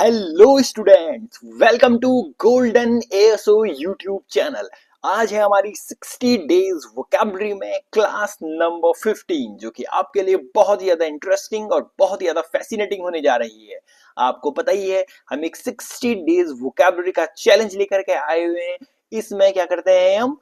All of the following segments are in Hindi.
Hello students, welcome to golden ASO YouTube channel. आज है हमारी 60 डेज वोकैबुलरी में क्लास नंबर 15, जो कि आपके लिए बहुत ही ज्यादा इंटरेस्टिंग और बहुत ही ज्यादा फैसिनेटिंग होने जा रही है। आपको पता ही है, हम एक 60 डेज वोकैबुलरी का चैलेंज लेकर के आए हुए हैं। इसमें क्या करते हैं हम,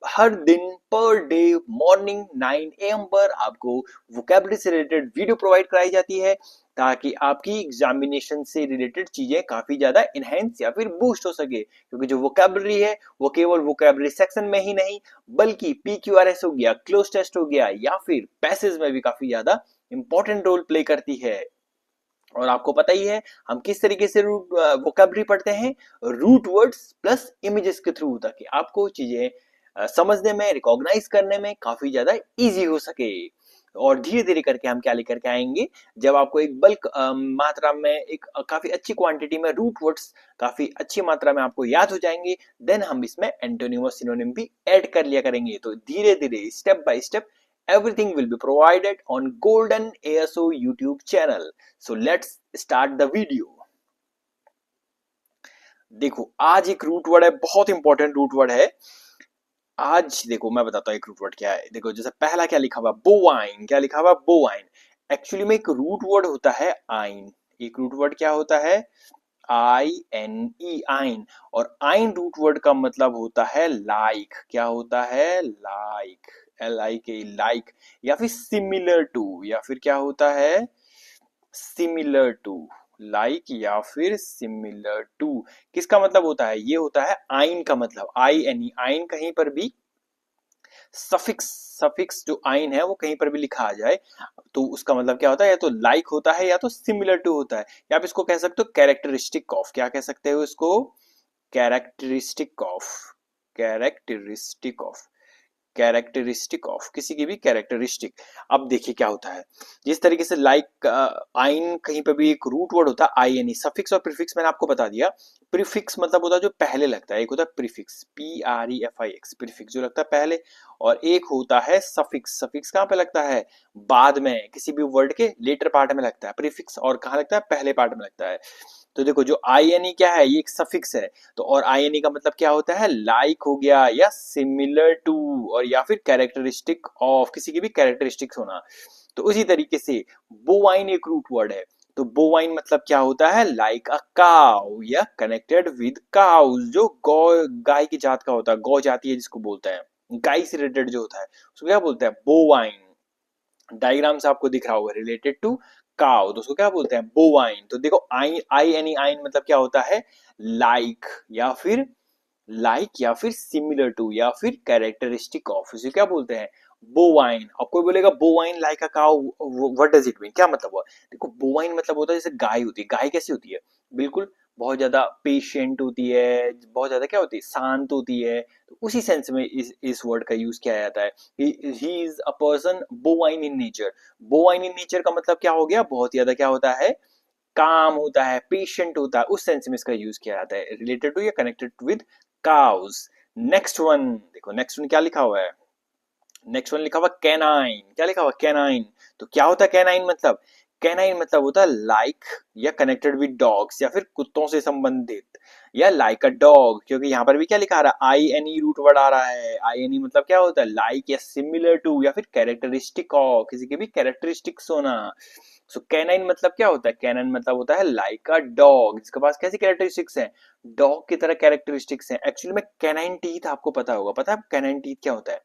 हर दिन पर डे मॉर्निंग 9 AM पर आपको वोकैबुलरी से रिलेटेड वीडियो प्रोवाइड कराई जाती है, ताकि आपकी एग्जामिनेशन से रिलेटेड चीजें काफी ज्यादा इनहेंस या फिर बूस्ट हो सके। क्योंकि जो वोकैबुलरी है वो केवल वोकैबुलरी सेक्शन में ही नहीं, बल्कि PQRS हो गया, क्लोज टेस्ट हो गया, या फिर पैसेज में भी काफी ज्यादा इंपॉर्टेंट रोल प्ले करती है। और आपको पता ही है हम किस तरीके से रूट वोकैबुलरी पढ़ते हैं, रूट वर्ड्स प्लस इमेजेस के थ्रू, ताकि आपको चीजें समझने में, रिकॉग्नाइज करने में काफी ज्यादा इजी हो सके। और धीरे धीरे करके हम क्या लेकर के आएंगे, जब आपको एक बल्क मात्रा में, एक काफी अच्छी क्वांटिटी में रूट वर्ड्स काफी अच्छी मात्रा में आपको याद हो जाएंगे, देन हम इसमें एंटोनिम और सिनोनिम भी ऐड कर लिया करेंगे। तो धीरे धीरे, step by step, everything will be provided on Golden ASO YouTube channel. So let's start the video. देखो, आज एक रूट वर्ड है, बहुत इंपॉर्टेंट रूट वर्ड है। आज देखो मैं बताता हूँ एक रूट वर्ड क्या है। देखो, जैसे पहला क्या लिखा हुआ, बोवाइन। क्या लिखा हुआ, बोवाइन। एक्चुअली में एक रूट वर्ड होता है आइन। एक रूट वर्ड क्या होता है, INE, आइन। और आइन रूट वर्ड का मतलब होता है लाइक। क्या होता है, लाइक, LIK, लाइक, या फिर सिमिलर टू, या फिर क्या होता है, सिमिलर टू, लाइक या फिर सिमिलर टू। किसका मतलब होता है, ये होता है आइन का मतलब, INE, आइन। कहीं पर भी सफिक्स सफिक्स जो आइन है वो कहीं पर भी लिखा आ जाए तो उसका मतलब क्या होता है, या तो लाइक होता है या तो सिमिलर टू होता है, या आप इसको कह सकते हो कैरेक्टरिस्टिक ऑफ। क्या कह सकते हो इसको, characteristic of, characteristic of, characteristic of, किसी की भी कैरेक्टरिस्टिक। अब देखिए क्या होता है, जिस तरीके से लाइक आइन कहीं पे भी एक रूट वर्ड होता है INE। सफिक्स और प्रीफिक्स मैंने आपको बता दिया। प्रीफिक्स मतलब होता है जो पहले लगता है, एक होता है प्रीफिक्स, PREFIX, प्रीफिक्स जो लगता है पहले, और एक होता है सफिक्स। सफिक्स कहाँ पे लगता है, बाद में, किसी भी वर्ड के लेटर पार्ट में लगता है प्रीफिक्स, और कहाँ लगता है, पहले पार्ट में लगता है। तो देखो, जो INE क्या है, ये एक सफिक्स है। तो और INE का मतलब क्या होता है, लाइक हो गया, या सिमिलर टू, और या फिर कैरेक्टरिस्टिक ऑफ, किसी की भी कैरेक्टरिस्टिक्स होना। तो उसी तरीके से बोवाइन एक रूट वर्ड है। तो बोवाइन मतलब क्या होता है, लाइक अ काउ, या कनेक्टेड विद काउज, जो गौ, गाय की जात का होता है, गौ जाति है जिसको बोलते हैं, गाय से रिलेटेड जो होता है उसको क्या बोलते हैं, बोवाइन। डायग्राम से आपको दिख रहा होगा, रिलेटेड टू काउ, तो उसको क्या बोलते हैं, बोवाइन। तो देखो, INE, आइन मतलब क्या होता है, लाइक, या फिर लाइक, या फिर सिमिलर टू, या फिर कैरेक्टरिस्टिक ऑफ, इसे क्या बोलते हैं, बोवाइन। अब कोई बोलेगा bovine like a cow, what does it mean, क्या मतलब हुआ। देखो, बोवाइन मतलब होता है जैसे गाय होती है। गाय कैसी होती है, बिल्कुल बहुत ज्यादा पेशेंट होती है, बहुत ज्यादा क्या होती है, शांत होती है। तो उसी सेंस में इस वर्ड का यूज किया जाता है। He is a person bovine in nature. Bovine in nature का मतलब क्या हो गया, बहुत ज्यादा क्या होता है, काम होता है, पेशेंट होता है, उस सेंस में इसका यूज किया जाता है, रिलेटेड टू या connected with cows. Next one देखो, नेक्स्ट वन क्या लिखा हुआ है, नेक्स्ट वन लिखा हुआ कैनाइन। क्या लिखा हुआ, कैनाइन। तो क्या होता है कैनाइन मतलब, कैनाइन मतलब होता है लाइक, या कनेक्टेड विद डॉग्स, या फिर कुत्तों से संबंधित, या लाइक अ डॉग। क्योंकि यहाँ पर भी क्या लिखा आ रहा है, INE रूट वर्ड आ रहा है। INE मतलब क्या होता है, लाइक, या सिमिलर टू, या फिर कैरेक्टरिस्टिक ऑफ, किसी के भी कैरेक्टरिस्टिक्स होना। सो कैनाइन मतलब क्या होता है, कैनाइन मतलब होता है लाइक अ डॉग, जिसके पास कैसी कैरेक्टरिस्टिक्स हैं, डॉग की तरह कैरेक्टरिस्टिक्स हैं। एक्चुअली में कैनाइन टीथ आपको पता होगा, पता है कैनाइन टीथ क्या होता है,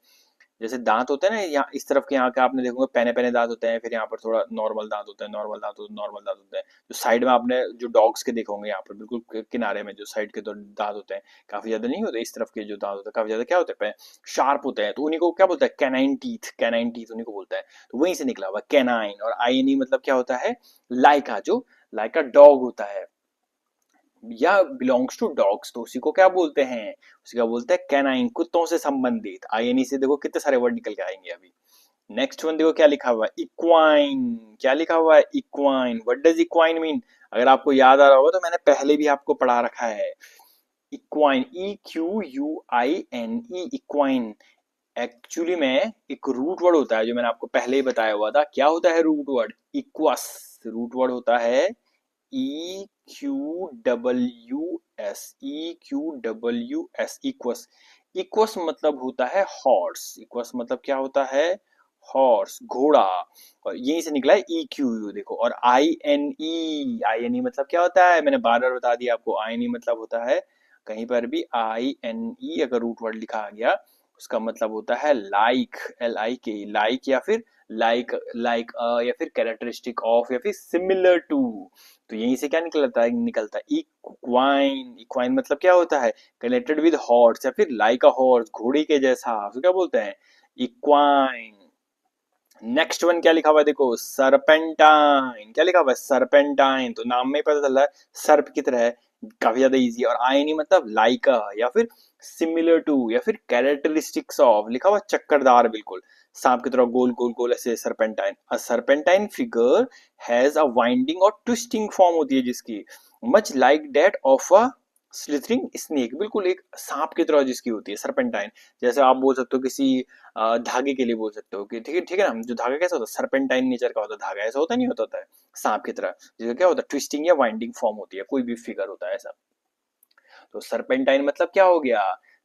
जैसे दांत होते हैं ना, यहाँ इस तरफ के, यहाँ का आपने देखोगे पहने पहने दांत होते हैं, फिर यहाँ पर थोड़ा नॉर्मल दांत होते हैं, नॉर्मल दांत, नॉर्मल दांत होते हैं। जो साइड में आपने जो डॉग्स के देखोगे, यहाँ पर बिल्कुल किनारे में जो साइड के दो दांत होते हैं, काफी ज्यादा नहीं होते, इस तरफ के जो दांत होते हैं काफी ज्यादा क्या होते हैं, शार्प होते हैं। तो उन्हीं को क्या बोलता है, कैनाइन टीथ, कैनाइन टीथ उन्हीं को बोलता है। तो वहीं से निकला हुआ कैनाइन। और INE मतलब क्या होता है, लाइका, जो लाइका डॉग होता है, या बिलोंग्स टू डॉग्स, तो उसी को क्या बोलते हैं, उसी का बोलते हैं कैनाइन, कुत्तों से संबंधित। INE से देखो कितने सारे वर्ड निकल के आएंगे अभी। नेक्स्ट वन देखो क्या लिखा हुआ है, इक्वाइन। क्या लिखा हुआ है, equine. What does equine mean, अगर आपको याद आ रहा होगा तो मैंने पहले भी आपको पढ़ा रखा है। इक्वाइन, EQUINE, इक्वाइन एक्चुअली में एक रूट वर्ड होता है, जो मैंने आपको पहले ही बताया हुआ था। क्या होता है root word, equus root word होता है, EQWS इक्वस। इक्वस मतलब होता है हॉर्स। इक्वस मतलब क्या होता है? हॉर्स, घोड़ा। और यहीं से निकला है EQ। देखो, और INE मतलब क्या होता है? मैंने बार बार बता दिया आपको। INE मतलब होता है, कहीं पर भी INE अगर रूट वर्ड लिखा आ गया, उसका मतलब होता है लाइक, LIK, लाइक, या फिर लाइक या फिर कैरेक्टरिस्टिक ऑफ, या फिर सिमिलर टू। तो यहीं से क्या निकलता है इक्वाइन। इक्वाइन मतलब क्या होता है? कनेक्टेड विद हॉर्स, या फिर लाइक अ हॉर्स, घोड़े के जैसा। तो क्या बोलते हैं? इक्वाइन। नेक्स्ट वन क्या लिखा हुआ है? देखो, सरपेंटाइन। क्या लिखा हुआ है? सरपेंटाइन। तो नाम में ही पता चल रहा है सर्प की तरह है, काफी ज्यादा इजी। और आयनी मतलब लाइक, या फिर सिमिलर टू, या फिर कैरेक्टरिस्टिक्स ऑफ। लिखा हुआ चक्करदार, बिल्कुल सांप की तरह गोल गोल गोल, ऐसे serpentine. A serpentine figure has a winding और ट्विस्टिंग फॉर्म होती है जिसकी, much like that of a slithering snake. बिल्कुल एक सांप की तरह जिसकी होती है सरपेंटाइन। जैसे आप बोल सकते हो किसी धागे के लिए बोल सकते हो कि ठीक है ना, जो धागा कैसा होता है? सरपेंटाइन नेचर का होता है धागा, ऐसा होता नहीं होता है सांप की तरह, जिसका क्या होता है? ट्विस्टिंग या वाइंडिंग फॉर्म होती है, कोई भी फिगर होता है ऐसा। तो सरपेंटाइन मतलब क्या हो गया?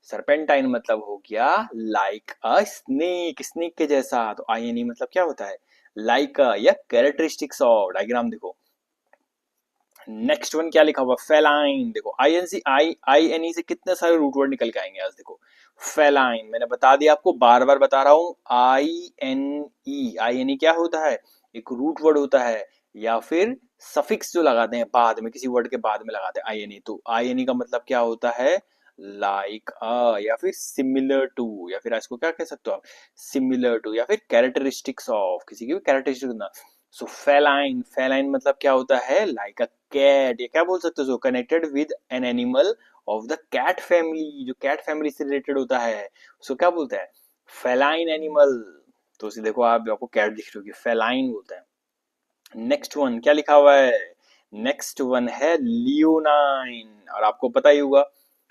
सरपेंटाइन मतलब हो गया लाइक अ स्नेक, स्नेक के जैसा। तो INE मतलब क्या होता है? लाइक या कैरेक्टरिस्टिक्स ऑफ। डायग्राम देखो, नेक्स्ट वन क्या लिखा हुआ? फेलाइन। देखो, INE से कितने सारे रूट वर्ड निकल के आएंगे आज। देखो, फेलाइन मैंने बता दिया आपको, बार बार बता रहा हूं। INE क्या होता है? एक रूट वर्ड होता है, या फिर सफिक्स जो लगाते हैं बाद में, किसी वर्ड के बाद में लगाते हैं INE। तो INE का मतलब क्या होता है? लाइक या फिर सिमिलर टू, या फिर इसको क्या कह सकते हो आप? सिमिलर टू, या फिर कैरेक्टरिस्टिक्स ऑफ, किसी की भी कैरेक्टरिस्टिक ना। सो फेलाइन, फेलाइन मतलब क्या होता है? Like a cat. ये क्या बोल सकते हो? Connected with an animal of the cat family, जो कैट फैमिली से रिलेटेड होता है, उसको क्या बोलते हैं? Feline animal. तो उसे देखो, आप आपको कैट दिख रही होगी, फेलाइन बोलते हैं। नेक्स्ट वन क्या लिखा हुआ है? नेक्स्ट वन है लियोनाइन। और आपको पता ही होगा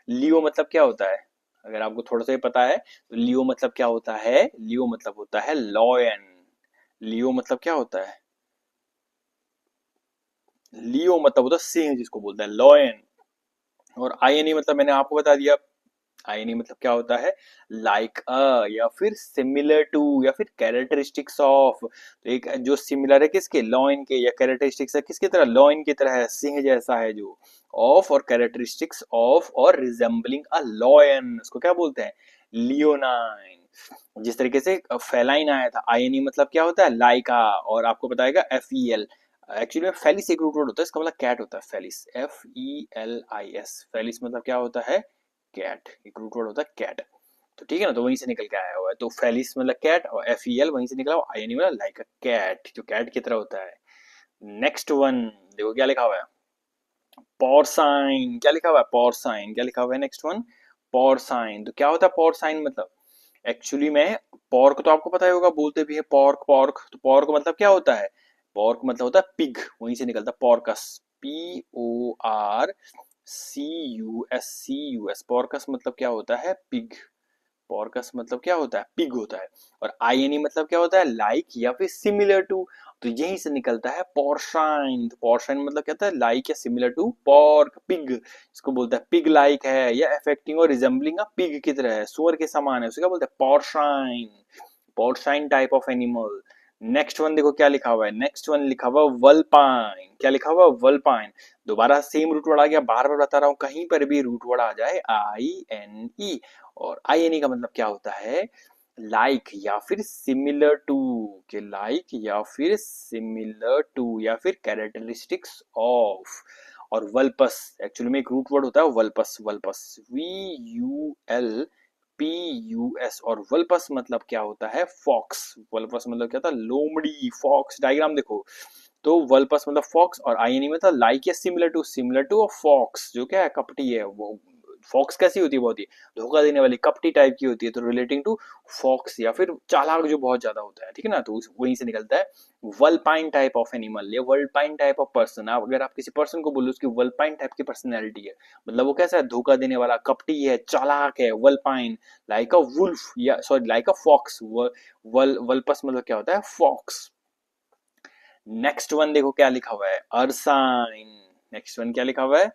लियो मतलब क्या होता है। अगर आपको थोड़ा सा ही पता है तो लियो मतलब क्या होता है? लियो मतलब होता है लॉयन। लियो मतलब क्या होता है? लियो मतलब होता है सिंह, जिसको बोलते हैं लॉयन। और INE मतलब मैंने आपको बता दिया। INE मतलब क्या होता है? लाइक या फिर सिमिलर टू, या फिर कैरेक्टरिस्टिक्स ऑफ। तो एक जो सिमिलर है किसके? लॉयन के। या कैरेक्टरिस्टिक्स है किसकी तरह? लॉयन की तरह है, सिंह जैसा है जो। ऑफ और कैरेक्टरिस्टिक्स ऑफ और रिजेंबलिंग अ लॉयन, उसको क्या बोलते हैं? लियोनाइन। जिस तरीके से फेलाइन आया था, INE मतलब क्या होता है? लाइका। और आपको बताएगा FEL। एक्चुअली में फेलिस एक रूट वर्ड होता है, इसका मतलब कैट होता है। Felis, FELIS। फेलिस मतलब क्या होता है? कैट। एक रूट वर्ड होता है कैट। तो ठीक है ना, तो वहीं से निकल के आया हुआ है। तो फेलिस मतलब कैट, और FEL वहीं से निकला हुआ। INE मतलब लाइक अ कैट, जो कैट की तरह होता है। नेक्स्ट वन देखो क्या लिखा हुआ है? पोर्साइन। क्या लिखा हुआ है? पोर्साइन। क्या लिखा हुआ है? Next one, porcine. तो क्या होता है पोर्साइन मतलब? एक्चुअली में पॉर्क तो आपको पता ही होगा, बोलते भी है पॉर्क पॉर्क। तो पॉर्क मतलब क्या होता है? पॉर्क मतलब होता है पिग, वहीं से निकलता है पॉर्कस। PORCUS। पॉर्कस मतलब क्या होता है? पिग। पॉर्कस मतलब क्या होता है? पिग होता है। और INE मतलब क्या होता है? लाइक या फिर सिमिलर टू। तो यहीं से निकलता है पोर्शाइन। तो पोर्शाइन मतलब क्या होता है? लाइक या सिमिलर टू पॉर्क, पिग। इसको बोलता है पिग लाइक है, या अफेक्टिंग और रिजेंबलिंग अ पिग की तरह है, सुअर के समान है, उसे क्या बोलते हैं? Porcine. Porcine type of animal. Next one देखो क्या लिखा हुआ है? नेक्स्ट वन लिखा हुआ वल्पाइन। क्या लिखा हुआ? वल्पाइन। दोबारा सेम रूट वर्ड आ गया, बार बार बता रहा हूं, कहीं पर भी रूट वर्ड आ जाए INE। और INE का मतलब क्या होता है? लाइक या फिर सिमिलर टू, के लाइक या फिर सिमिलर टू, या फिर कैरेक्टरिस्टिक्स ऑफ। और वल्पस एक्चुअली में एक रूट वर्ड होता है वल्पस। वल्पस, VULPUS। और वल्पस मतलब क्या होता है? फॉक्स। वल्पस मतलब क्या था? लोमड़ी, फॉक्स। डायग्राम देखो, तो वल्पस मतलब फॉक्स, और INE में था लाइक या सिमिलर टू। सिमिलर टू और फॉक्स जो क्या है? कपटी है वो। फॉक्स कैसी होती है? बहुत ही धोखा देने वाली, कपटी टाइप की होती है। तो रिलेटिंग टू फॉक्स, या फिर चालाक जो बहुत ज्यादा होता है, ठीक है ना। तो वहीं से निकलता है वल्पाइन टाइप ऑफ एनिमल, या वल्पाइन टाइप ऑफ पर्सन। अगर आप किसी पर्सन को बोलो उसकी वल्पाइन टाइप की पर्सनैलिटी है, मतलब वो कैसा है? धोखा देने वाला, कपटी है, चालाक है, वल्पाइन। लाइक अ वुल्फ, या सॉरी लाइक अ फॉक्स। वल्पस मतलब क्या होता है? फॉक्स। नेक्स्ट वन देखो क्या लिखा हुआ है? अर्साइन। नेक्स्ट वन क्या लिखा हुआ है,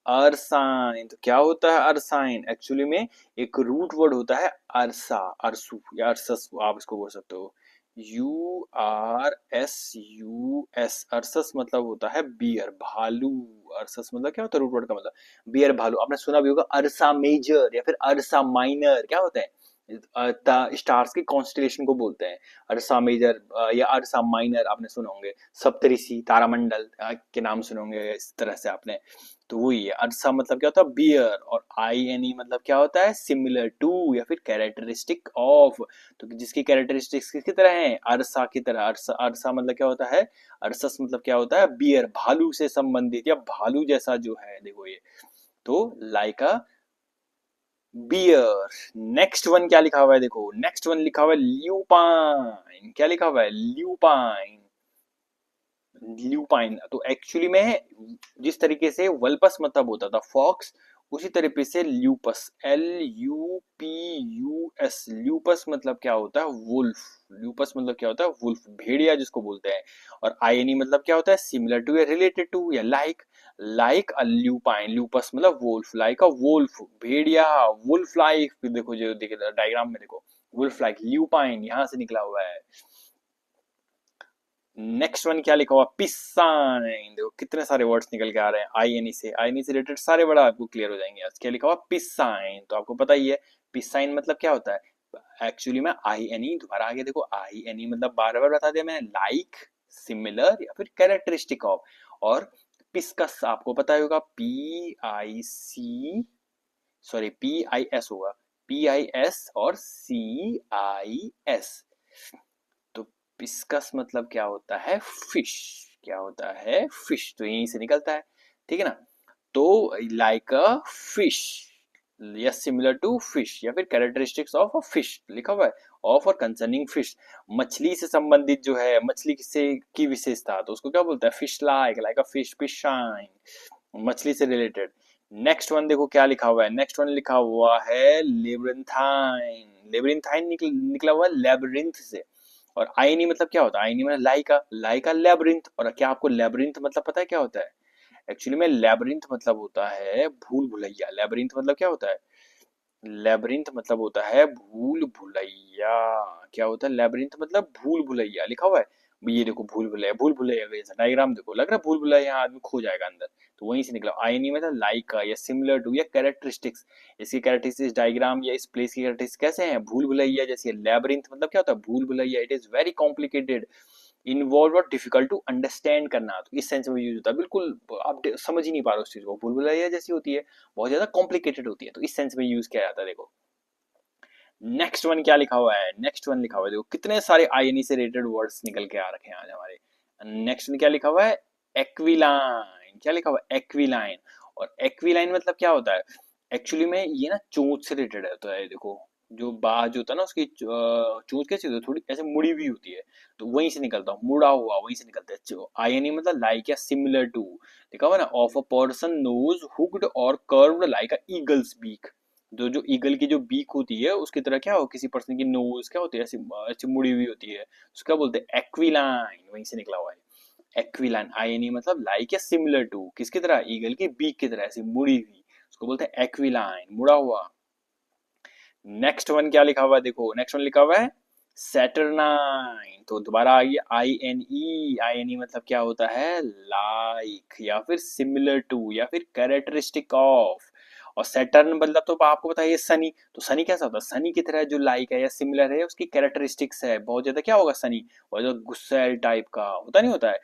अरसाइन। तो क्या होता है अरसाइन, एक्चुअली में एक रूट वर्ड होता है अरसा, अरसू या अरसस आप इसको बोल सकते हो, URSUS, अरसस मतलब होता है बियर, भालू। अरसस मतलब क्या होता है, रूट वर्ड का मतलब बियर, भालू। आपने सुना भी होगा अरसा मेजर या फिर अरसा माइनर, क्या होता है, स्टार्स की कॉन्स्टलेशन को बोलते हैं अरसा मेजर या अरसा माइनर। आपने सुने होंगे सप्तऋषि तारामंडल के नाम सुने होंगे इस तरह से आपने। तो वही है, अरसा मतलब क्या होता है बियर, और INE मतलब क्या होता है सिमिलर टू या फिर कैरेक्टरिस्टिक ऑफ। तो जिसकी कैरेक्टरिस्टिक्स किसकी तरह है, अरसा की तरह। अरसा, अरसा मतलब क्या होता है, अरसस मतलब क्या होता है बियर, भालू से संबंधित या भालू जैसा जो है, देखो ये तो like a bear. Next one क्या लिखा हुआ है, देखो नेक्स्ट वन लिखा हुआ है ल्यूपाइन। क्या लिखा हुआ है, ल्यूपाइन। ल्यूपाइन तो एक्चुअली में जिस तरीके से वल्पस मतलब होता था फॉक्स, उसी तरीके से ल्यूपस, LUPUS, ल्यूपस मतलब क्या होता है वुल्फ। ल्यूपस मतलब क्या होता है वुल्फ, भेड़िया जिसको बोलते हैं। और INE मतलब क्या होता है सिमिलर टू या रिलेटेड टू या like, like a lupine. Lupus मतलब वुल्फ, लाइक अ वुल्फ भेड़िया, वुल्फ लाइक। देखो जो देखो डायग्राम में देखो, वुल्फ लाइक, ल्यूपाइन यहाँ से निकला हुआ है। नेक्स्ट वन क्या लिखा हुआ, पिसाइन। देखो कितने सारे वर्ड्स निकल के आ रहे हैं INE से, INE से रिलेटेड सारे वर्ड आपको क्लियर हो जाएंगे आज। क्या लिखा हुआ पिसाइन, तो आपको पता ही है पिसाइन मतलब क्या होता है एक्चुअली में INE। दोबारा आगे देखो INE मतलब बार बार बता दिया मैंने, लाइक, सिमिलर या फिर कैरेक्टरिस्टिक ऑफ। और पिस्कस आपको पता होगा, PIS होगा, PIS और CIS। तो पिस्कस मतलब क्या होता है फिश, क्या होता है फिश, तो यहीं से निकलता है, ठीक है ना। तो लाइक अ फिश या सिमिलर टू फिश या फिर कैरेक्टरिस्टिक्स ऑफ अ फिश लिखा हुआ है, ऑफ और कंसर्निंग फिश। मछली से संबंधित जो है, मछली से की विशेषता, तो उसको क्या बोलता है fish like, like a fish, fish shine, मछली से रिलेटेड। नेक्स्ट वन देखो क्या लिखा हुआ है, नेक्स्ट वन लिखा हुआ है लेब्रिंथाइन। लेब्रिंथाइन निकला हुआ है लेब्रिंथ से। और आईनी मतलब क्या होता है, आईनी मतलब लाइका, लाइका लेब्रिंथ। और क्या आपको लेब्रिंथ मतलब पता है क्या होता है, एक्चुअली में लेब्रिंथ मतलब होता है भूल भुलैया। लेब्रिंथ मतलब क्या होता है, लेब्रिंथ मतलब होता है भूल भुलैया। क्या होता है लेब्रिंथ मतलब भूल भुलैया, लिखा हुआ है ये देखो भूल भुलैया, भूल भुलैया जैसा डायग्राम देखो, लग रहा है भूल भुलैया आदमी खो जाएगा अंदर, तो वहीं से निकला। आईनी मतलब लाइक या सिमिलर टू या कैरेक्टरिस्टिक्स। इसकी कैरेक्टरिस्टिक्स डायग्राम या इस प्लेस की कैरेक्टरिस्टिक्स कैसे हैं, भूल भुलैया जैसी है। लेब्रिंथ मतलब क्या होता है भूल Bhulaiyaa, it is very complicated, involve और डिफिकल्ट टू अंडरस्टैंड करना, तो इस सेंस में यूज होता है। बिल्कुल आप समझ ही नहीं पा रहे उस चीज को, भूल भुलैया जैसी होती है, बहुत ज्यादा कॉम्प्लिकेटेड होती है, तो इस सेंस में यूज किया जाता है। देखो नेक्स्ट वन क्या लिखा हुआ है, नेक्स्ट वन लिखा हुआ है, देखो कितने सारे आईएनई से रिलेटेड वर्ड्स निकल के आ रखे हैं आज हमारे। नेक्स्ट में क्या लिखा हुआ है, एक्विलाइन। क्या लिखा हुआ है एक्विलाइन। और एक्विलाइन मतलब क्या होता है, एक्चुअली में ये ना चोंच से रिलेटेड होता है। देखो जो बाज होता है ना उसकी चोंच कैसी होती है, थोड़ी ऐसे मुड़ी हुई होती है, तो वहीं से निकलता हूँ, मुड़ा हुआ वहीं से निकलता है। आईएनई मतलब लाइक या सिमिलर टू, देखा हुआ ना, of a person nose hooked और curved like a eagle's beak. जो जो ईगल की जो बीक होती है उसकी तरह क्या हो, किसी पर्सन की नोज क्या होती है ऐसी ऐसी मुड़ी हुई होती है, उसको क्या बोलते हैं एक्विलाइन, वहीं से निकला हुआ है एक्विलाइन। आईएनई मतलब लाइक या सिमिलर टू, किसकी तरह, ईगल की बीक की तरह ऐसी मुड़ी हुई, उसको बोलते हैं एक्विलाइन, मुड़ा हुआ। नेक्स्ट वन क्या लिखा हुआ है, देखो नेक्स्ट वन लिखा हुआ है सैटरनाइन। तो दोबारा आ गया INE। INE मतलब क्या होता है, लाइक या फिर सिमिलर टू या फिर कैरेक्टरिस्टिक ऑफ। और सैटर्न मतलब तो आपको पता है ये सनी, तो सनी कैसा होता है, सनी की तरह जो लाइक है या सिमिलर है उसकी कैरेक्टरिस्टिक्स है, बहुत ज्यादा क्या होगा सनी, बहुत ज्यादा गुस्सैल टाइप का होता नहीं होता है,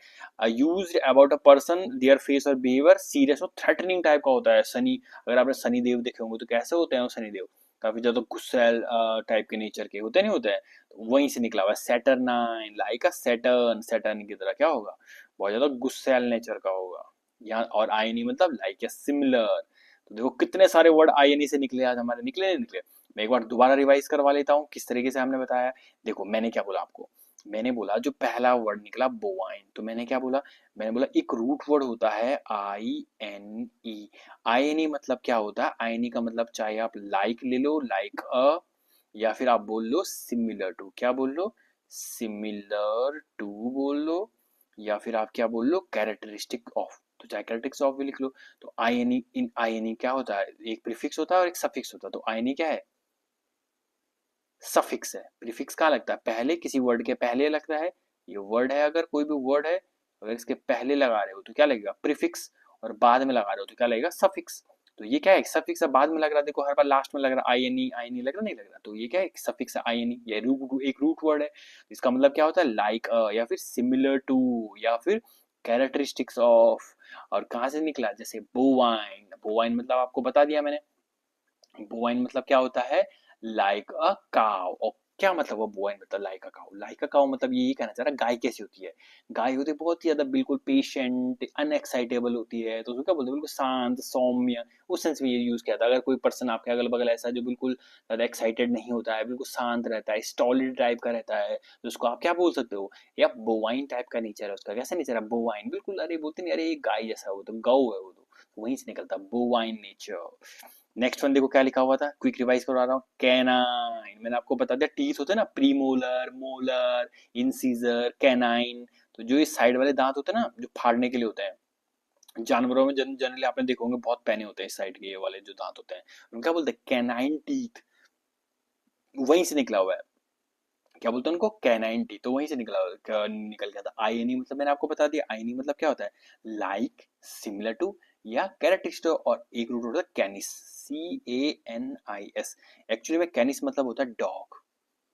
used about a person their face और बिहेवियर सीरियस और थ्रेटनिंग टाइप का होता है सनी। अगर आपने सनी देव देखे होंगे तो कैसे होते हैं वो सनी देव, काफी ज्यादा गुस्सैल टाइप के नेचर के होते नहीं होते हैं, तो वहीं से निकला हुआ है सैटरनाइन, लाइक अ सैटर्न, सैटर्न की तरह क्या होगा, बहुत ज्यादा गुस्सैल नेचर का होगा यहाँ। और आईएनई मतलब लाइक या सिमिलर। तो देखो कितने सारे वर्ड आईएनई से निकले आज हमारे, निकले नहीं निकले। मैं एक बार दोबारा रिवाइज करवा लेता हूँ किस तरीके से हमने बताया। देखो मैंने क्या बोला आपको, मैंने बोला जो पहला वर्ड निकला बोवाइन, तो मैंने क्या बोला, मैंने बोला एक रूट वर्ड होता है INE। INE मतलब क्या होता है, INE का मतलब चाहे आप लाइक ले लो, लाइक अ, या फिर आप बोल लो सिमिलर टू, क्या बोल लो, सिमिलर टू बोल लो, या फिर आप क्या बोल लो कैरेक्टरिस्टिक ऑफ। तो चाहे कैरेक्टरिस्टिक्स ऑफ भी लिख लो। तो आईएनई, इन आईएनई क्या होता है, एक प्रीफिक्स होता है और एक सफिक्स होता है। तो आईएनई क्या है, सफिक्स है। प्रीफिक्स कहाँ लगता है, पहले, किसी वर्ड के पहले लगता है। ये वर्ड है, अगर कोई भी वर्ड है, अगर इसके पहले लगा रहे हो तो क्या लगेगा, प्रीफिक्स, और बाद में लगा रहे हो तो क्या लगेगा, सफिक्स। तो ये क्या है, सफिक्स है, बाद में लग रहा है, देखो हर बार लास्ट में लग रहा है आईएनई, आईएनई लग रहा नहीं लग रहा, तो ये क्या है, सफिक्स है आईएनई। ये एक रूट वर्ड है, इसका मतलब क्या होता है, लाइक या फिर सिमिलर टू या फिर कैरेक्टरिस्टिक्स ऑफ। और कहाँ से निकला, जैसे बोवाइन, बोवाइन मतलब आपको बता दिया मैंने, बोवाइन मतलब क्या होता है, लाइक अ काव। और क्या मतलब वो बोवाइन मतलब लाइक अ काव, लाइक अ काव मतलब यही कहना चाह रहा है, गाय कैसी होती है, गाय होती है बहुत ही ज्यादा बिल्कुल पेशेंट, अनएक्साइटेबल होती है, तो उसको क्या बोलते हैं, बिल्कुल शांत सौम्य, उस सेंस में ये यूज किया था। अगर कोई पर्सन आपके अगल बगल ऐसा है जो बिल्कुल ज्यादा एक्साइटेड नहीं होता है, बिल्कुल शांत रहता है, स्टॉलिड टाइप का रहता है, तो उसको आप क्या बोल सकते हो, या बोवाइन टाइप का नेचर है उसका। कैसा नेचर है, बोवाइन, बिल्कुल, अरे बोलते नहीं, अरे गाय जैसा, वो तो गौ है, वो तो वहीं से निकलता बोवाइन नेचर। नेक्स्ट वन देखो क्या लिखा हुआ था, क्विक रिवाइज करवा रहा हूँ, कैनाइन, मैंने आपको बता दिया, टीथ होते हैं ना, प्रीमोलर, मोलर, इंसीजर, कैनाइन। तो जो ये साइड वाले दांत होते हैं ना, जो फाड़ने के लिए होते हैं, जानवरों में जनरली आपने देखो होंगे बहुत पैने होते हैं इस साइड के, ये वाले जो दांत होते हैं, उनको क्या बोलते हैं, कैनाइन टीथ, वहीं से निकला हुआ है। क्या बोलते हैं उनको, कैनाइन टीथ, तो वहीं से निकल गया था। आईएनई मतलब मैंने आपको बता दिया, आईएनई मतलब क्या होता है, लाइक, सिमिलर टू या कैरेक्टरिस्टिक। और एक रूट होता है कैनिस, CANIS। एक्चुअली में कैनिस मतलब होता है डॉग,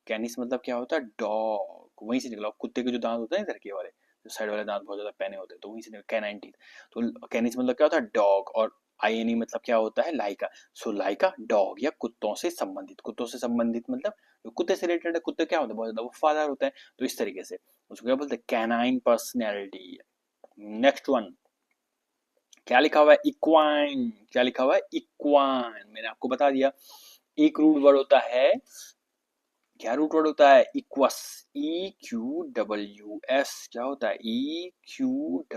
कैनिस मतलब क्या होता है, डॉग, वहीं से निकला। कुत्ते के जो दांत होते हैं इधर के वाले, जो साइड वाले दांत बहुत ज्यादा पैने होते हैं, तो वहीं से निकला कैनाइन टीथ। तो कैनिस मतलब क्या होता है, डॉग, और आईएनई मतलब क्या होता है, लाइका। सो लाइका डॉग, या कुत्तों से संबंधित, कुत्तों से संबंधित मतलब जो कुत्ते से रिलेटेड है, कुत्ते क्या होते हैं, बहुत ज्यादा वफादार होते हैं, तो इस तरीके से उसको क्या बोलते हैं, कैनाइन पर्सनैलिटी। नेक्स्ट वन क्या लिखा हुआ है, इक्वाइन, क्या लिखा हुआ है, इक्वाइन, मैंने आपको बता दिया। एक रूट वर्ड होता है, क्या रूट वर्ड होता है, इक्वस, EQWS, क्या होता है, EQWS।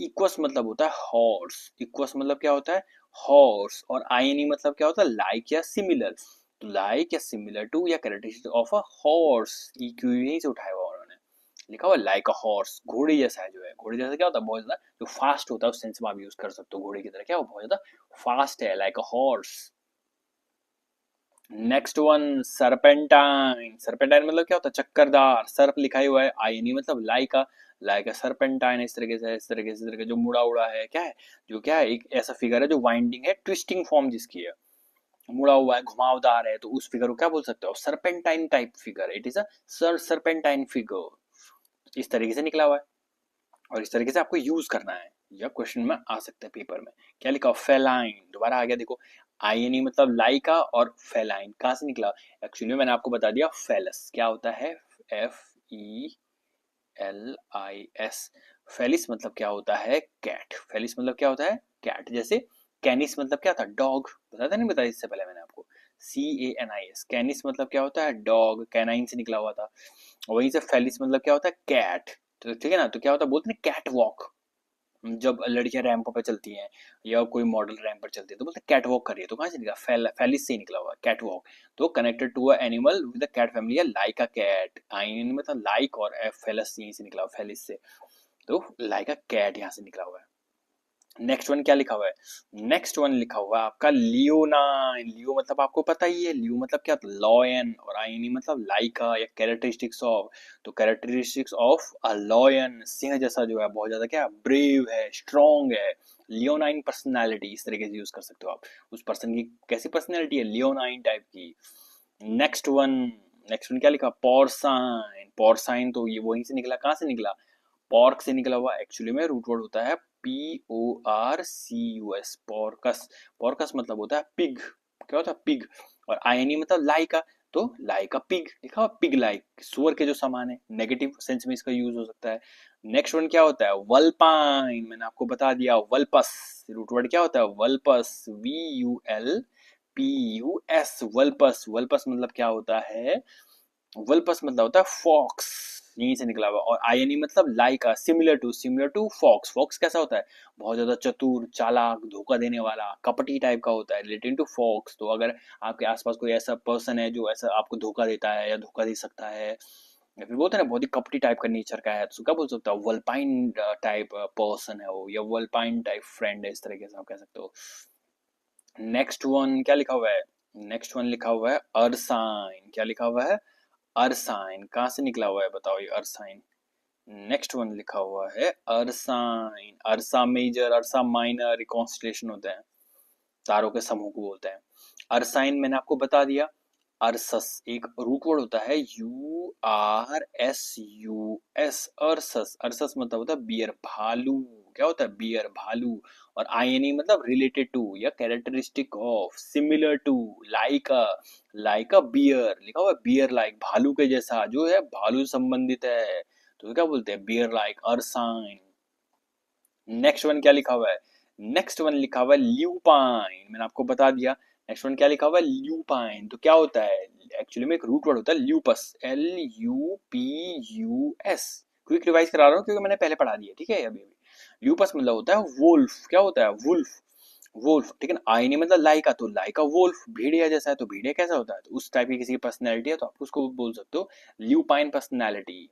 इक्वस मतलब होता है हॉर्स, इक्वस मतलब क्या होता है, हॉर्स। और आईएनई मतलब क्या होता है, लाइक या सिमिलर, तो लाइक या सिमिलर टू या characteristic of a horse, EQ यहीं से उठाया हुआ उन्होंने, लिखा हुआ लाइक अ हॉर्स, घोड़े जैसा है, जो है घोड़े जैसा क्या होता है, बहुत ज्यादा जो फास्ट होता है, उस सेंस में आप यूज कर सकते हो, घोड़े की तरह क्या, वो बहुत ज्यादा फास्ट है, like a horse. Next one, serpentine, serpentine मतलब क्या होता है, चक्करदार, सर्प लिखा ही हुआ है, आईएनई मतलब लाइका, लाइका सरपेंटाइन, इस तरीके से, इस तरीके से, इस तरीके जो मुड़ा उड़ा है, क्या है, जो क्या है, एक ऐसा फिगर है जो वाइंडिंग है, ट्विस्टिंग फॉर्म जिसकी है, मुड़ा हुआ है, घुमावदार है, तो उस फिगर को क्या बोल सकते हो, serpentine type figure, it is a serpentine figure. इस तरीके से निकला हुआ है, और इस तरीके से आपको यूज करना है, या क्वेश्चन में आ सकता है पेपर में। क्या लिखा, फेलाइन, दोबारा आ गया देखो, आईएनई मतलब लाइका, और फेलाइन कहां से निकला, एक्चुअली मैंने आपको बता दिया, फेलस क्या होता है, FELIS, फेलिस मतलब क्या होता है, कैट, फेलिस मतलब क्या होता है, कैट। जैसे कैनिस मतलब क्या था, डॉग, बताया नहीं, बताया इससे पहले मैंने आपको, CANIS, कैनिस मतलब क्या होता है, डॉग, कैनाइन से निकला हुआ था। वहीं से फेलिस मतलब क्या होता है, कैट। तो ठीक है ना, तो क्या होता है, बोलते हैं कैट वॉक, जब लड़कियां रैंप पे चलती हैं या कोई मॉडल रैंप पर चलती है, तो बोलते हैं कैट वॉक कर रही है, तो कहाँ से निकला, फेलिस से निकला हुआ कैट वॉक। तो connected to a animal with the cat family, like a cat, ine मतलब लाइक, और फेलस यहीं से निकला हुआ, फेलिस से, तो लाइक अ कैट यहाँ से निकला हुआ है। नेक्स्ट वन क्या लिखा हुआ है, नेक्स्ट वन लिखा हुआ है आपका लियोनाइन, लियो मतलब आपको पता ही है, लियो मतलब क्या, लॉयन, और आईनी मतलब लाइका या कैरेक्टरिस्टिक्स ऑफ। तो characteristics of a lion, Singh जैसा जो है, बहुत ज्यादा क्या, ब्रेव है, स्ट्रॉन्ग है, लियोनाइन पर्सनालिटी, इस तरीके से यूज कर सकते हो आप, उस पर्सन की कैसी पर्सनालिटी है, लियोनाइन टाइप की। नेक्स्ट वन, नेक्स्ट वन क्या लिखा, पोर्साइन, पोर्साइन तो ये वहीं से निकला, कहाँ से निकला, पॉर्क से निकला हुआ, एक्चुअली में रूट वर्ड होता है PORCUS, पॉर्कस, पॉर्कस मतलब होता है पिग, क्या होता है, पिग। और आईएनई मतलब लाइका, तो लाइका पिग लिखा हुआ, पिग लाइक, सुअर के जो समान है, नेगेटिव सेंस में इसका यूज हो सकता है। नेक्स्ट वन क्या होता है, वल्पाइन, मैंने आपको बता दिया, वल्पस, रूट वर्ड क्या होता है, वल्पस, VULPUS, वल्पस, वल्पस मतलब क्या होता है, वल्पस मतलब होता है फॉक्स, यहीं से निकला हुआ। और आईएनई मतलब like, similar to, similar to fox, fox कैसा होता है, बहुत ज्यादा चतुर, चालाक, धोखा देने वाला, कपटी टाइप का होता है, रिलेटेड टू फॉक्स। तो अगर आपके आसपास कोई ऐसा पर्सन है जो ऐसा आपको धोखा देता है या धोखा दे सकता है, या फिर बोलते हैं ना बहुत ही कपटी टाइप का नेचर का है, तो क्या बोल सकते हो, वल्पाइन टाइप पर्सन है वो, या वल्पाइन टाइप फ्रेंड है, इस तरीके से आप कह सकते हो। नेक्स्ट वन क्या लिखा हुआ है, नेक्स्ट वन लिखा हुआ है अरसाइन। क्या लिखा हुआ है, अरसाइन। कहाँ से निकला हुआ है बताओ ये अरसाइन। नेक्स्ट वन लिखा हुआ है अरसाइन। अरसा मेजर, अरसा माइनर, कॉन्स्टलेशन होते हैं, तारों के समूह को बोलते हैं। अरसाइन मैंने आपको बता दिया। अरसस एक रूट वर्ड होता है, URSUS, अरसस। अरसस मतलब होता है बियर, भालू। क्या होता है, बियर, भालू। और आईएनई मतलब रिलेटेड टू या characteristic of, similar to, like a bear. लिखा हुआ है बियर लाइक, भालू के जैसा, जो है भालू से संबंधित है, तो क्या बोलते हैं, बियर लाइक, अरसाइन। नेक्स्ट वन क्या लिखा हुआ है, नेक्स्ट वन लिखा हुआ है ल्यूपाइन। मैंने आपको बता दिया। नेक्स्ट वन क्या लिखा हुआ है, ल्यूपाइन। तो क्या होता है, एक्चुअली में एक रूट वर्ड होता है ल्यूपस, LUPUS। क्विक रिवाइज करा रहा हूँ क्योंकि मैंने पहले पढ़ा दिया, ठीक है। अभी ल्यूपस मतलब होता है वुल्फ। क्या होता है, वुल्फ, वुल्फ, ठीक है ना। आईनी मतलब लाइका, तो लाइका वुल्फ, भेड़िया जैसा है, तो भेड़िया कैसा होता है, तो उस टाइप की किसी की पर्सनैलिटी है, तो आप उसको बोल सकते हो ल्यूपाइन पर्सनैलिटी।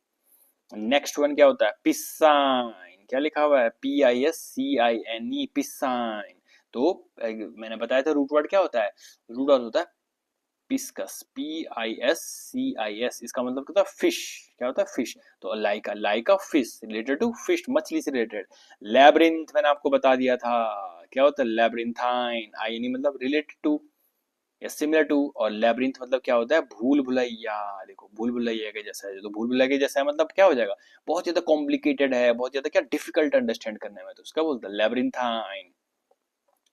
नेक्स्ट वन क्या होता है, पिसाइन। क्या लिखा हुआ है, PISCINE, पिसाइन। तो मैंने बताया था रूट वर्ड क्या होता है, रूट वर्ड होता है पिस्कस, PISCIS। इसका मतलब क्या होता है, फिश। क्या होता है, फिश। तो लाइका फिश, रिलेटेड टू फिश, मछली से रिलेटेड। लैब्रिंथ मैंने आपको बता दिया था। क्या होता है, लैब्रिंथाइन, आईनी मतलब रिलेटेड टू या सिमिलर टू, और लैब्रिंथ मतलब क्या होता है, भूल भुलैया। देखो भूल भुलैया के जैसा है, तो भूल भुलैया के जैसा है मतलब क्या हो जाएगा, बहुत ज्यादा कॉम्प्लिकेटेड है, बहुत ज्यादा क्या डिफिकल्ट अंडरस्टैंड करने में, तो उसका बोलते हैं लैब्रिंथाइन।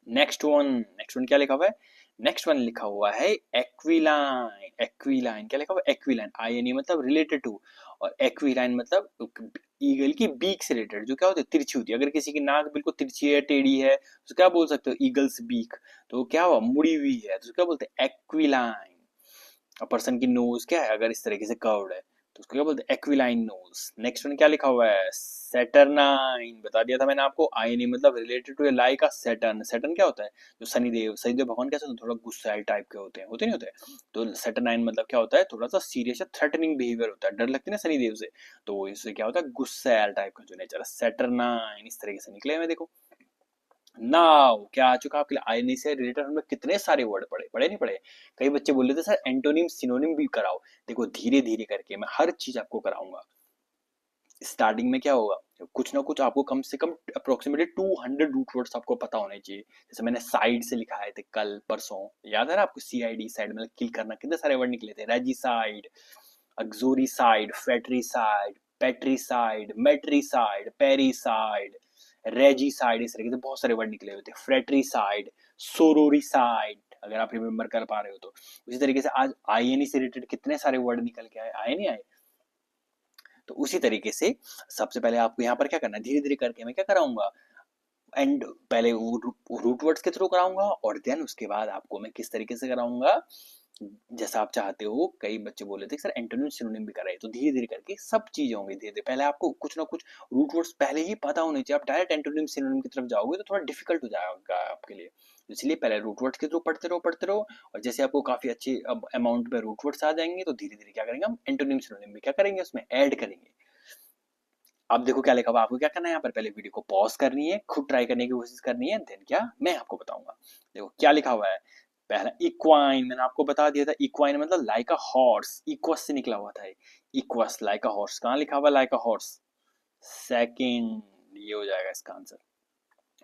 नेक्स्ट वन क्या लिखा हुआ है, नेक्स्ट वन लिखा हुआ है एक्विलाइन। एक्विलाइन क्या लिखा हुआ है, एक्विलाइन, आईएनई मतलब रिलेटेड टू, और एक्विलाइन मतलब ईगल की बीक से रिलेटेड, जो क्या होती है, तिरछी होती है। अगर किसी की नाक बिल्कुल तिरछी है, टेढ़ी है, तो क्या बोल सकते हो, ईगल्स बीक। तो क्या हुआ, मुड़ी हुई है, तो क्या बोलते हैं, एक्विलाइन। पर्सन की नोज क्या है, अगर इस तरीके से कर्व्ड है, तो उसको क्या बोलते हैं, एक्विलाइन नोज। नेक्स्ट वन क्या लिखा हुआ है, सैटरनाइन। बता दिया था मैंने आपको, आईएनई मतलब रिलेटेड टू लाइक का सैटर्न। सैटर्न क्या होता है, जो शनिदेव, शनिदेव भगवान कैसे होते हैं, थोड़ा गुस्सैल टाइप के होते नहीं होते। तो सैटरनाइन मतलब क्या होता है, थोड़ा सा सीरियस या थ्रेटनिंग बिहेवियर होता है, डर लगती है ना शनिदेव से, तो इससे क्या होता है, गुस्सैल टाइप का जो नेचर है, सैटरनाइन। इस तरीके से निकले हुए देखो। नाउ क्या आ चुका आपके लिए, आईएनई से रिलेटेड हमने कितने सारे वर्ड पढ़े, पढ़े नहीं पढ़े। कई बच्चे बोल रहे थे सर एंटोनिम सिनोनिम भी कराओ। देखो धीरे धीरे करके मैं हर चीज आपको कराऊंगा। स्टार्टिंग में क्या होगा, कुछ ना कुछ आपको कम से कम अप्रोक्सीमेटली 200 रूट वर्ड्स आपको पता होने चाहिए। जैसे मैंने साइड से लिखा है थे कल परसों, याद है ना आपको, CID साइड मतलब किल करना, कितने सारे वर्ड निकले थे, रेजिसाइड, अक्सोरिसाइड, फेट्रिसाइड, पेट्रिसाइड, मेट्रिसाइड, पेरिसाइड, रेजिसाइड, इस तरीके से बहुत सारे वर्ड निकले हुए थे, फ्रेट्रिसाइड, सोरोरिसाइड, अगर आप रिमेम्बर कर पा रहे हो तो। उसी तरीके से आज आईएनई से रिलेटेड कितने सारे वर्ड निकल के आए नहीं आए। तो उसी तरीके से सबसे पहले आपको यहाँ पर क्या करना है, धीरे धीरे करके मैं क्या कराऊंगा, एंड पहले रूट वर्ड्स के थ्रू कराऊंगा, और देन उसके बाद आपको मैं किस तरीके से कराऊंगा, जैसा आप चाहते हो। कई बच्चे बोले थे सर एंटोनिम सिनोनिम भी कराइए, तो धीरे धीरे करके सब चीजें होंगी। धीरे धीरे पहले आपको कुछ ना कुछ रूट वर्ड्स पहले ही पता होने चाहिए। आप डायरेक्ट एंटोनिम सिनोनिम की तरफ जाओगे तो थोड़ा डिफिकल्ट हो जाएगा आपके लिए, इसलिए पहले रूट वर्ड्स के थ्रू पढ़ते रहो। और जैसे आपको काफी अच्छे अमाउंट में रूट वर्ड्स आ जाएंगे, तो धीरे धीरे क्या करेंगे, हम एंटोनिम सिनोनिम भी क्या करेंगे, उसमें ऐड करेंगे। अब देखो क्या लिखा हुआ, आपको क्या करना है, यहाँ पर पहले वीडियो को पॉज करनी है, खुद ट्राई करने की कोशिश करनी है, देन क्या मैं आपको बताऊंगा। देखो क्या लिखा हुआ है, पहला इक्वाइन, मैंने आपको बता दिया था, इक्वाइन मतलब लाइक अ हॉर्स, इक्वस से निकला हुआ था, इक्वस लाइक अ हॉर्स। कहाँ लिखा हुआ लाइक अ हॉर्स, सेकंड, ये हो जाएगा इसका आंसर।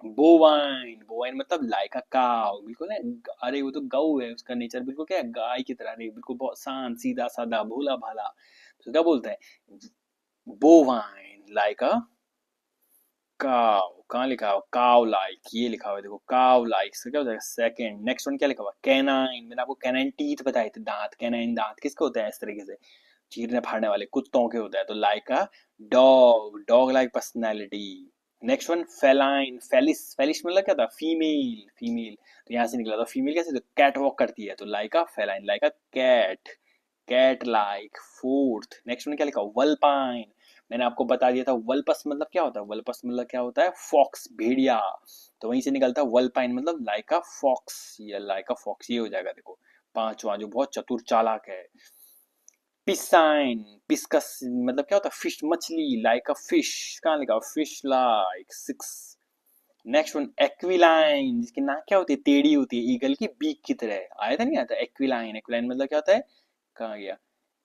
बोवाइन, बोवाइन मतलब लाइक अ काउ, बिल्कुल है, अरे वो तो गऊ है, उसका नेचर बिल्कुल क्या है, गाय की तरह, नहीं बिल्कुल बहुत शांत, सीधा साधा, भोला भाला, तो क्या बोलते हैं, बोवाइन लाइक अ काव। कहाँ लिखा हुआ, काव लाइक, ये लिखा हुआ है देखो, काव लाइक से क्या हो जाएगा, सेकंड। नेक्स्ट वन क्या लिखा हुआ, कैनाइन। मैंने आपको कैनाइन टीथ बताए थे, दांत, कैनाइन दांत किसके होते हैं, इस तरीके से चीरने फाड़ने वाले, कुत्तों के होता है, तो like a dog, dog like personality. Next one feline, felis, felis मतलब क्या था, फीमेल, फीमेल, तो यहाँ से निकला था फीमेल, कैसे, तो कैट वॉक करती है, तो like a feline, like a cat, cat like. Fourth next में क्या लिखा, वल्पाइन। मैंने आपको बता दिया था, वल्पस मतलब क्या होता है, वल्पस मतलब क्या होता है, फॉक्स, भेड़िया, तो वहीं से निकलता है वल्पाइन मतलब लाइक अ फॉक्स, या लाइक अ फॉक्स, ये हो जाएगा देखो पांचवा, जो बहुत चतुर चालाक है। पिसाइन, पिस्कस मतलब क्या होता है, फिश मछली, लाइक अ फिश, कहाँ लिखा फिश लाइक 6। नेक्स्ट वन एक्विलाइन, जिसकी नाक क्या होती है, टेढ़ी होती है, ईगल की बीक की तरह, आया था नहीं आता, एक्विलाइन, एक्विलाइन मतलब क्या होता है, कहाँ गया,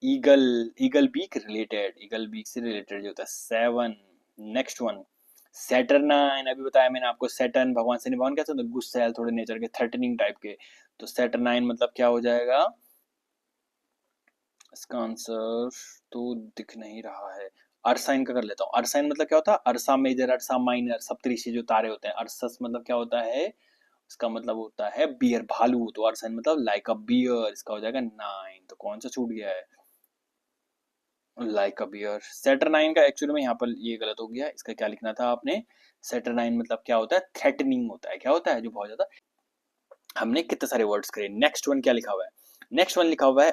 eagle, eagle beak related, eagle beak से रिलेटेड जो होता है। 7। नेक्स्ट वन सैटरनाइन, अभी बताया मैंने आपको, सैटर्न भगवान शनि भगवान क्या होता है, गुस्सैल थोड़े नेचर के, थ्रेटनिंग टाइप के, तो सैटरनाइन मतलब क्या हो जाएगा, इसका आंसर तो दिख नहीं रहा है। अरसाइन का कर लेता हूँ, अरसाइन मतलब क्या होता है, अरसा मेजर, अरसा माइनर, सप्तऋषि जो तारे होते हैं, अरसस मतलब क्या होता है, इसका मतलब होता है बियर, भालू, तो अरसाइन मतलब लाइक अ बियर, इसका हो जाएगा 9, तो कौन सा छूट गया है, लाइक अ बियर। सैटरनाइन का एक्चुअली में यहाँ पर ये गलत हो गया, इसका क्या लिखना था आपने, सैटरनाइन मतलब क्या होता है, थ्रेटनिंग होता है, क्या होता है, जो बहुत ज्यादा, हमने कितने सारे वर्ड्स करे। नेक्स्ट वन क्या लिखा हुआ है, नेक्स्ट वन लिखा हुआ है,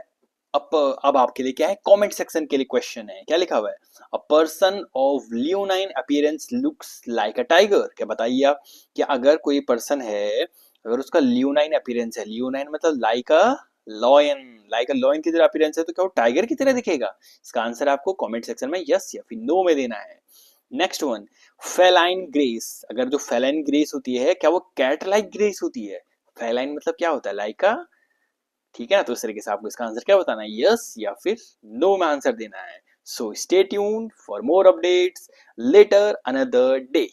अब आपके लिए क्या है, कमेंट सेक्शन के लिए क्वेश्चन है, क्या लिखा हुआ है, a person of leonine appearance looks like a tiger, क्या बताइए आप, कि अगर कोई पर्सन है, अगर उसका लियोनाइन अपीयरेंस है, लियोनाइन मतलब like a lion, like a lion की तरह अपीयरेंस है, तो क्या वो टाइगर की तरह दिखेगा, इसका आंसर आपको कमेंट सेक्शन में यस या फिर नो में देना है। नेक्स्ट वन फेलाइन ग्रेस, अगर जो फेलाइन ग्रेस होती है, क्या वो कैट लाइक ग्रेस होती है, फेलाइन मतलब क्या होता है, लाइक अ, ठीक है ना, तो इस तरीके से आपको इसका आंसर क्या बताना है, यस या फिर नो में आंसर देना है। So stay tuned for more updates later another day.